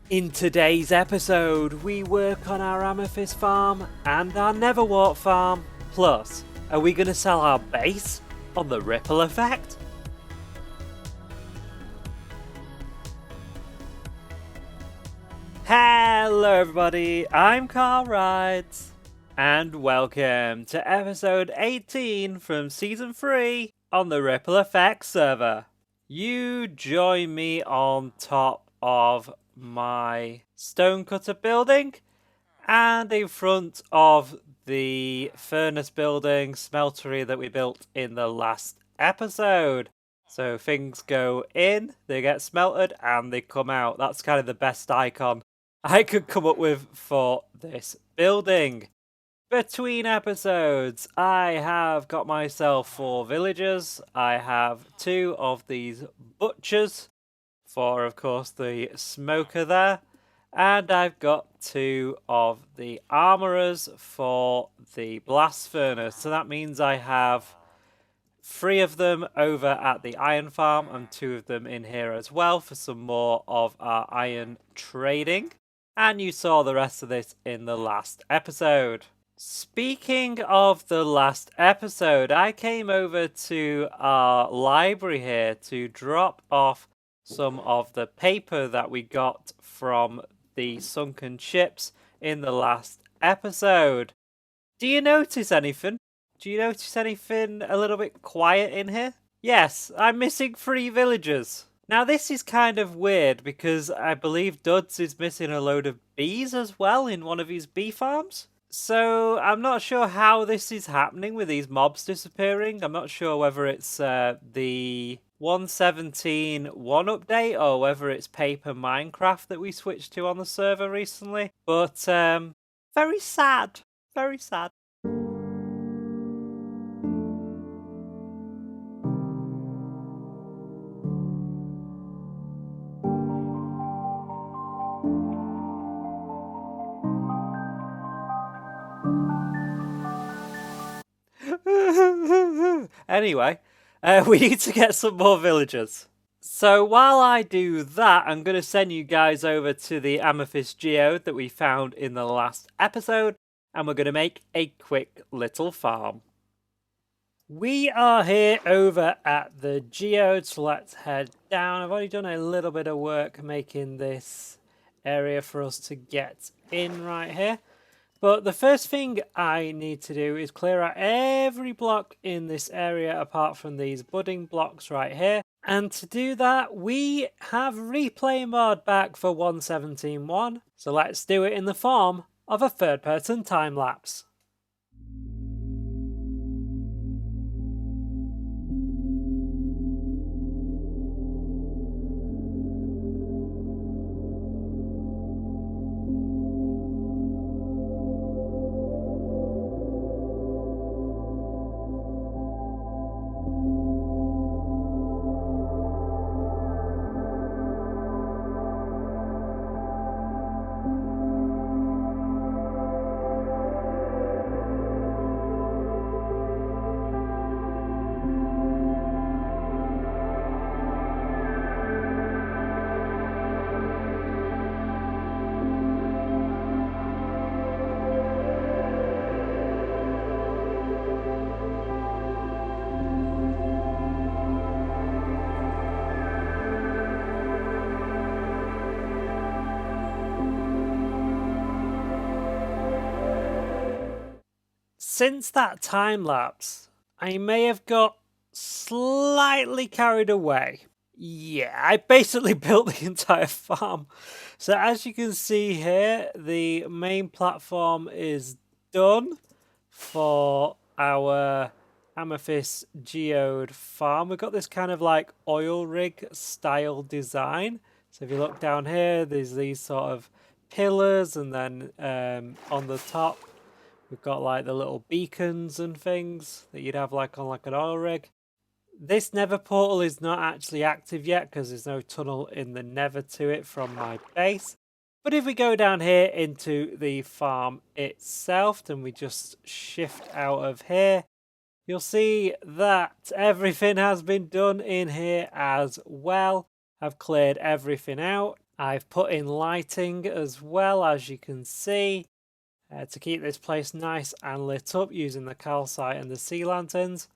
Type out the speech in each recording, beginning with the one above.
In today's episode, we work on our Amethyst farm and our Nether Wart farm. Plus, are we going to sell our base on the Ripple Effect? Hello everybody, I'm CarlRyds, and welcome to episode 18 from season 3 on the Ripple Effect server. You join me on top of my stonecutter building and in front of the furnace building smeltery that we built in the last episode. So things go in, they get smelted, and they come out. That's kind of the best icon I could come up with for this building. Between episodes, I have got myself 4 villagers. I have 2 of these butchers for, of course, the smoker there. And I've got 2 of the armorers for the blast furnace. So that means I have 3 of them over at the iron farm and 2 of them in here as well for some more of our iron trading. And you saw the rest of this in the last episode. Speaking of the last episode, I came over to our library here to drop off some of the paper that we got from the sunken ships in the last episode. Do you notice anything? Do you notice anything a little bit quiet in here? Yes, I'm missing 3 villagers. Now this is kind of weird because I believe Duds is missing a load of bees as well in one of his bee farms. So I'm not sure how this is happening with these mobs disappearing. I'm not sure whether it's the 1.17.1 update or whether it's paper Minecraft that we switched to on the server recently. But very sad. Very sad. Anyway, we need to get some more villagers. So while I do that, I'm going to send you guys over to the Amethyst Geode that we found in the last episode, and we're going to make a quick little farm. We are here over at the Geode, so let's head down. I've already done a little bit of work making this area for us to get in right here. But the first thing I need to do is clear out every block in this area apart from these budding blocks right here. And to do that, we have replay mod back for 1.17.1. So let's do it in the form of a third-person time-lapse. Since that time lapse, I may have got slightly carried away. Yeah, I basically built the entire farm. So as you can see here, the main platform is done for our Amethyst Geode farm. We've got this kind of like oil rig style design. So if you look down here, there's these sort of pillars, and then on the top, we've got like the little beacons and things that you'd have like on like an oil rig. This nether portal is not actually active yet because there's no tunnel in the nether to it from my base. But if we go down here into the farm itself and we just shift out of here, you'll see that everything has been done in here as well. I've cleared everything out. I've put in lighting as well, as you can see, to keep this place nice and lit up using the calcite and the sea lanterns.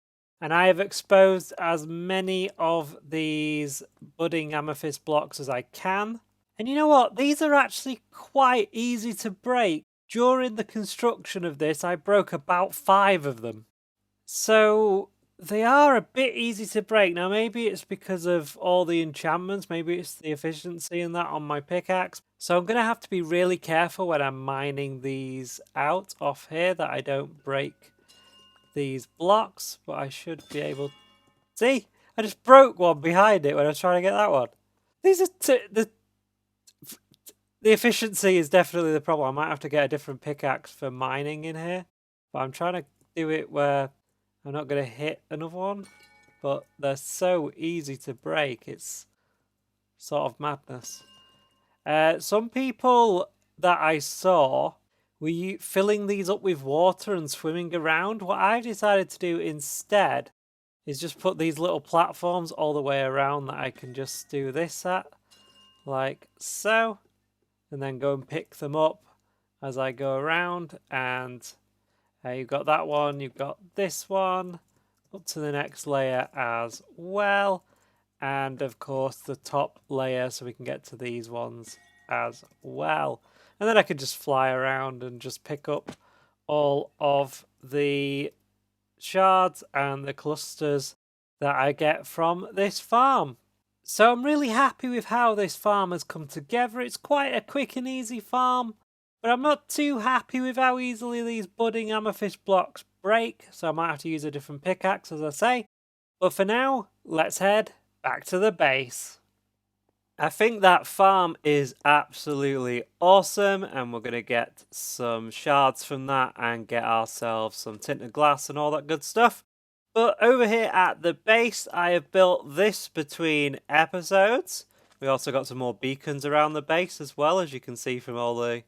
And I have exposed as many of these budding amethyst blocks as I can. And you know what? These are actually quite easy to break. During the construction of this, I broke about 5 of them. So they are a bit easy to break. Now, maybe it's because of all the enchantments. Maybe it's the efficiency in that on my pickaxe. So I'm going to have to be really careful when I'm mining these out off here that I don't break these blocks. But I should be able to... See? I just broke one behind it when I was trying to get that one. These are... the efficiency is definitely the problem. I might have to get a different pickaxe for mining in here. But I'm trying to do it where I'm not going to hit another one. But they're so easy to break. It's sort of madness. Some people that I saw were filling these up with water and swimming around. What I've decided to do instead is just put these little platforms all the way around that I can just do this at. Like so. And then go and pick them up as I go around. And you've got that one, you've got this one, up to the next layer as well. And of course the top layer, so we can get to these ones as well. And then I can just fly around and just pick up all of the shards and the clusters that I get from this farm. So I'm really happy with how this farm has come together. It's quite a quick and easy farm, but I'm not too happy with how easily these budding amethyst blocks break, so I might have to use a different pickaxe, as I say. But for now, let's head back to the base. I think that farm is absolutely awesome, and we're going to get some shards from that and get ourselves some tinted glass and all that good stuff. But over here at the base, I have built this between episodes. We also got some more beacons around the base as well, as you can see from all the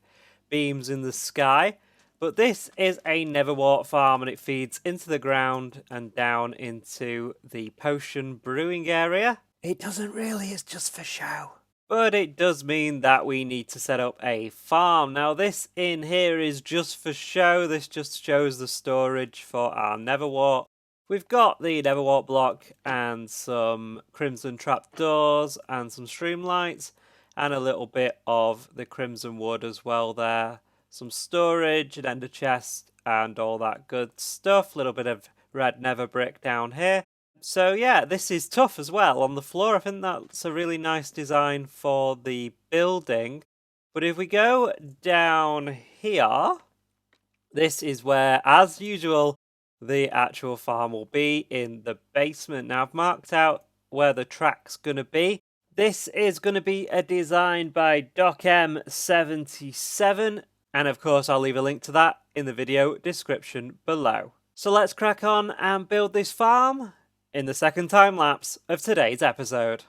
beams in the sky. But this is a Nether Wart farm, and it feeds into the ground and down into the Potion Brewing area. It doesn't really, it's just for show. But it does mean that we need to set up a farm. Now this in here is just for show. This just shows the storage for our Nether Wart. We've got the Nether Wart block and some crimson trapdoors and some streamlights and a little bit of the crimson wood as well there. Some storage, an ender chest and all that good stuff. A little bit of red nether brick down here. So yeah, this is tough as well on the floor. I think that's a really nice design for the building. But if we go down here, this is where, as usual, the actual farm will be in the basement. Now I've marked out where the track's going to be. This is going to be a design by DocM77, and of course I'll leave a link to that in the video description below. So let's crack on and build this farm in the second time lapse of today's episode.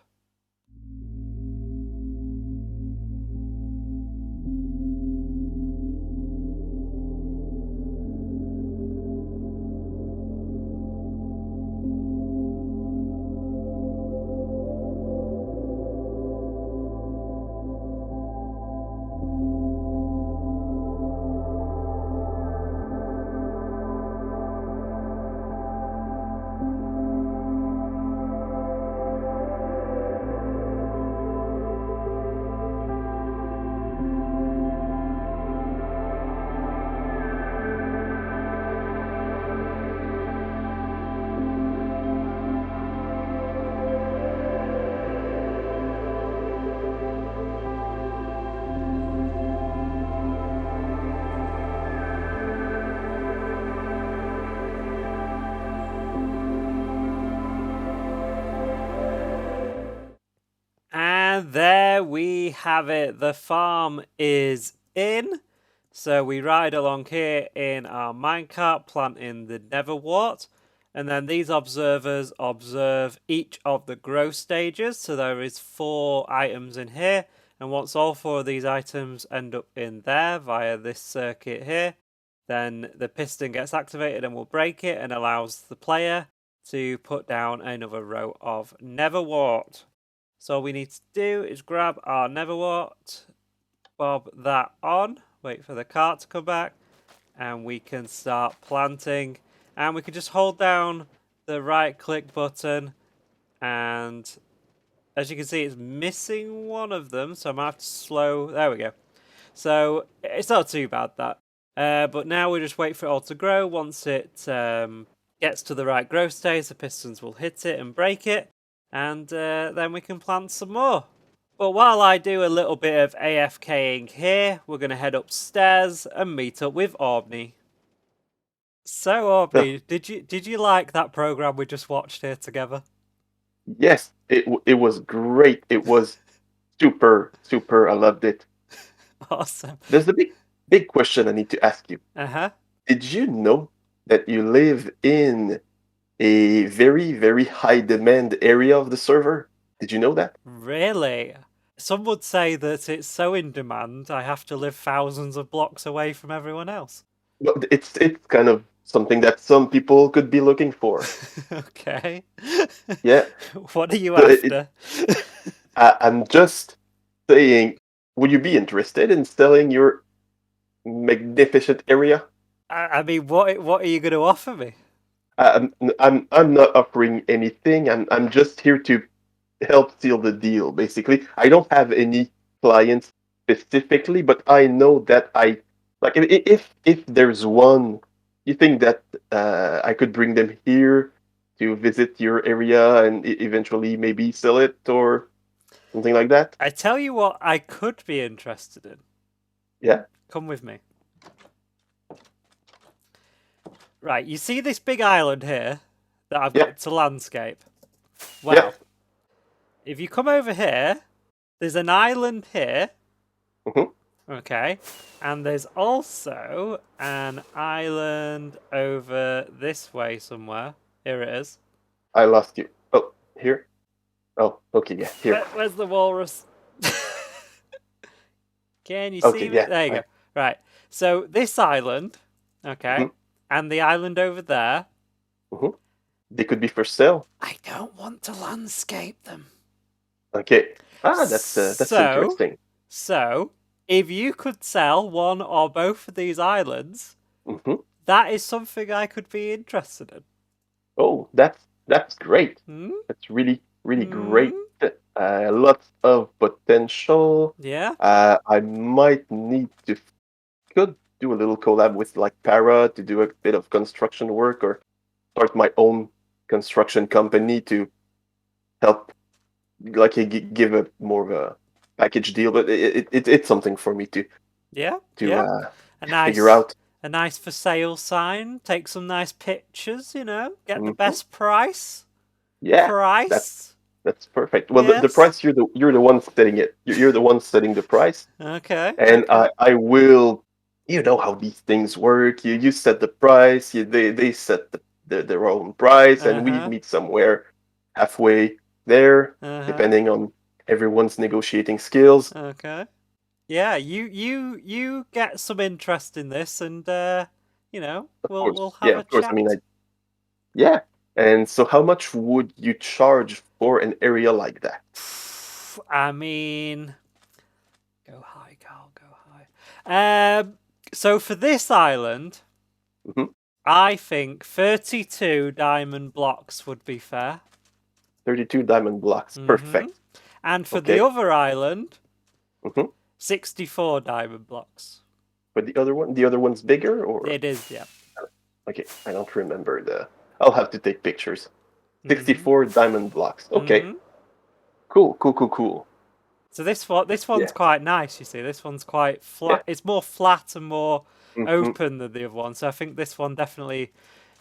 And there we have it. The farm is in. So we ride along here in our minecart, planting the Nether Wart. And then these observers observe each of the growth stages. So there is 4 items in here. And once all 4 of these items end up in there via this circuit here, then the piston gets activated and will break it and allows the player to put down another row of Nether Wart. So all we need to do is grab our Nether Wart, bob that on, wait for the cart to come back, and we can start planting. And we can just hold down the right click button, and as you can see, it's missing one of them, so I might have to slow. There we go. So it's not too bad, that. But now we just wait for it all to grow. Once it gets to the right growth stage, the pistons will hit it and break it, and then we can plant some more. But while I do a little bit of AFKing here, we're going to head upstairs and meet up with Aubni. So No, Aubni, did you like that program we just watched here together? yes, it was great. It was super. I loved it. Awesome. There's the big question I need to ask you. Uh-huh. Did you know that you live in a very high demand area of the server? Did you know that? Really? Some would say that it's so in demand I have to live thousands of blocks away from everyone else. Well, it's kind of something that some people could be looking for. Okay. Yeah. What are you So after? I'm just saying, would you be interested in selling your magnificent area? I mean, what are you going to offer me? I'm not offering anything. I'm just here to help seal the deal, basically. I don't have any clients specifically, but I know that I like if there's one, you think that I could bring them here to visit your area and eventually maybe sell it or something like that? I tell you what I could be interested in. Yeah, Come with me. Right, you see this big island here that I've yeah, got to landscape? yeah. Well, if you come over here, there's an island here. Hmm. Okay. And there's also an island over this way somewhere. Here it is. I lost you. Oh, here. Oh, okay, yeah, here. Where's the walrus? Can you Okay, see me? yeah. There you go. Right. So this island, Hmm. okay, and the island over there, Hmm. They could be for sale. I don't want to landscape them. Okay. Ah, that's So, interesting. so if you could sell one or both of these islands, Hmm. that is something I could be interested in. Oh, that's great. Hmm? That's really Hmm? great. Lots of potential. Yeah? I might need to could do a little collab with like Para to do a bit of construction work or start my own construction company to help like give a more of a package deal. But it's something for me to Yeah? to Yeah? uh, A figure nice out. a nice for sale sign, take some nice pictures, get the Hmm. best price. Yeah, that's Price? that's perfect. Well, the Yes. price you're the one setting it. You're the one setting the price, Okay, and okay. I will. You know how these things work. You set the price. They set their own price, and we Uh-huh. meet somewhere halfway there, Uh-huh. depending on everyone's negotiating skills. Okay. Yeah, you get some interest in this and Of we'll course, have yeah, a of course. I mean, chat. yeah. And so, how much would you charge for an area like that? I mean, go high, Carl, go high. So for this island, Hmm. I think 32 diamond blocks would be fair. 32 diamond blocks. Mm-hmm. Perfect. And for the Okay. other island, Hmm. 64 diamond blocks. But the other one's bigger, or It is, yeah. okay, I don't remember the. I'll have to take pictures. Mm-hmm. 64 diamond blocks. Okay, Mm-hmm. Cool. So this one's Yeah, quite nice, you see. This one's quite yeah. flat. It's more flat and more Hmm. open than the other one. So I think this one definitely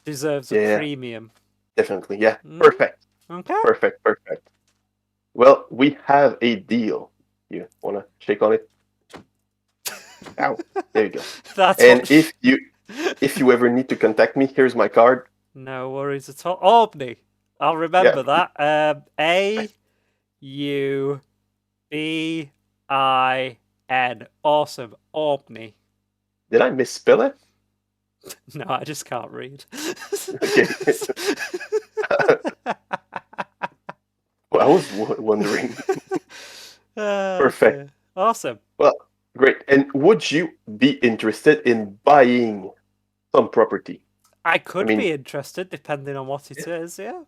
deserves a Yeah, premium. definitely. Yeah, Mm? perfect, Okay. perfect. Well, we have a deal. You wanna shake on it? Ow. There you go. That's And what. if you ever need to contact me, here's my card. No worries at all. Aubni. I'll Yeah. remember that. Aubin. Awesome. Aubni. Did I misspell it? No, I just can't read. Okay. I was wondering. Perfect. Dear. Awesome. Well, great. And would you be interested in buying some property? I I could mean, be interested depending on what it yeah, is, yeah.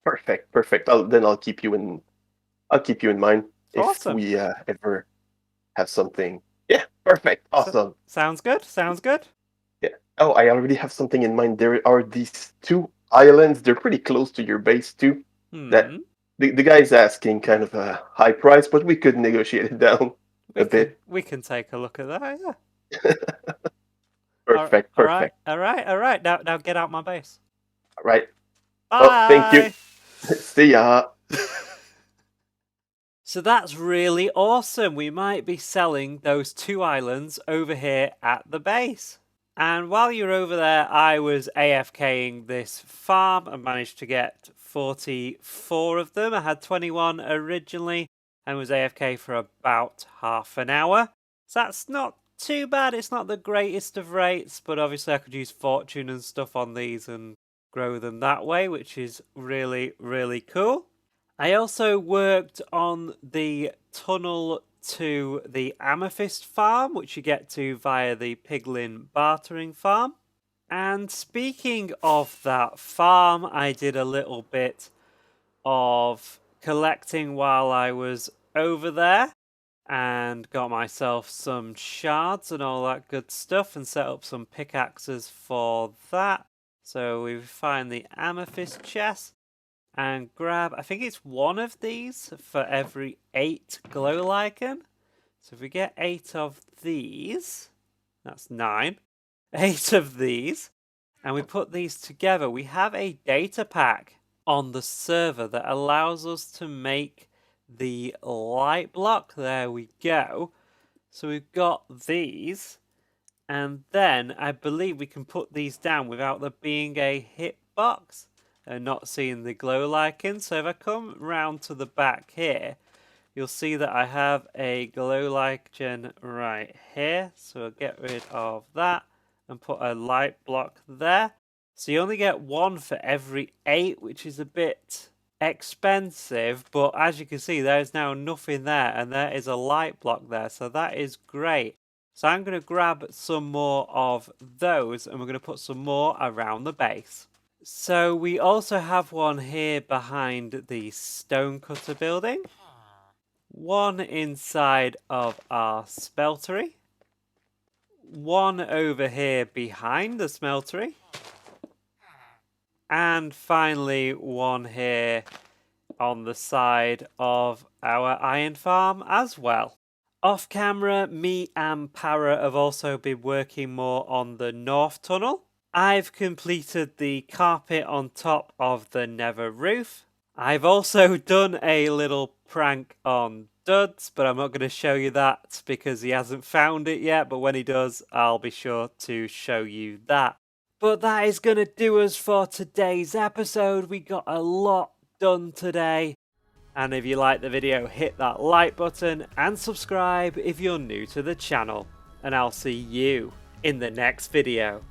perfect, perfect. I'll keep you in. I'll keep you in mind if Awesome. we ever have something. Yeah, perfect. Awesome. Sounds good. Sounds good. Yeah. Oh, I already have something in mind. There are these two islands. They're pretty close to your base too. That Hmm. the guy's asking kind of a high price, but we could negotiate it down a bit. We can take a look at that, yeah. Perfect, All right, perfect. all right, all right. Now get out my base. All right. Oh, thank you. Bye. See ya. So that's really awesome. We might be selling those two islands over here at the base. And while you're over there, I was AFKing this farm and managed to get 44 of them. I had 21 originally and was AFK for about half an hour. So that's not too bad. It's not the greatest of rates, but obviously I could use fortune and stuff on these and grow them that way, which is really, really cool. I also worked on the tunnel to the Amethyst farm, which you get to via the Piglin bartering farm. And speaking of that farm, I did a little bit of collecting while I was over there and got myself some shards and all that good stuff and set up some pickaxes for that. So we find the amethyst chest and grab, I think it's one of these for every 8 glow lichen. So if we get 8 of these, that's 9. 8 of these, and we put these together, we have a data pack on the server that allows us to make the light block. There we go. So we've got these, and then I believe we can put these down without there being a hitbox and not seeing the glow lichen. So if I come round to the back here, you'll see that I have a glow lichen right here. So I'll get rid of that and put a light block there. So you only get one for every 8, which is a bit expensive, but as you can see, there's now nothing there, and there is a light block there, so that is great. So I'm going to grab some more of those, and we're going to put some more around the base. So we also have one here behind the stonecutter building, one inside of our smeltery, one over here behind the smeltery, and finally one here on the side of our iron farm as well. Off camera, me and Para have also been working more on the north tunnel. I've completed the carpet on top of the nether roof. I've also done a little prank on Duds, but I'm not going to show you that because he hasn't found it yet, but when he does, I'll be sure to show you that. But that is going to do us for today's episode. We got a lot done today. And if you like the video, hit that like button and subscribe if you're new to the channel. And I'll see you in the next video.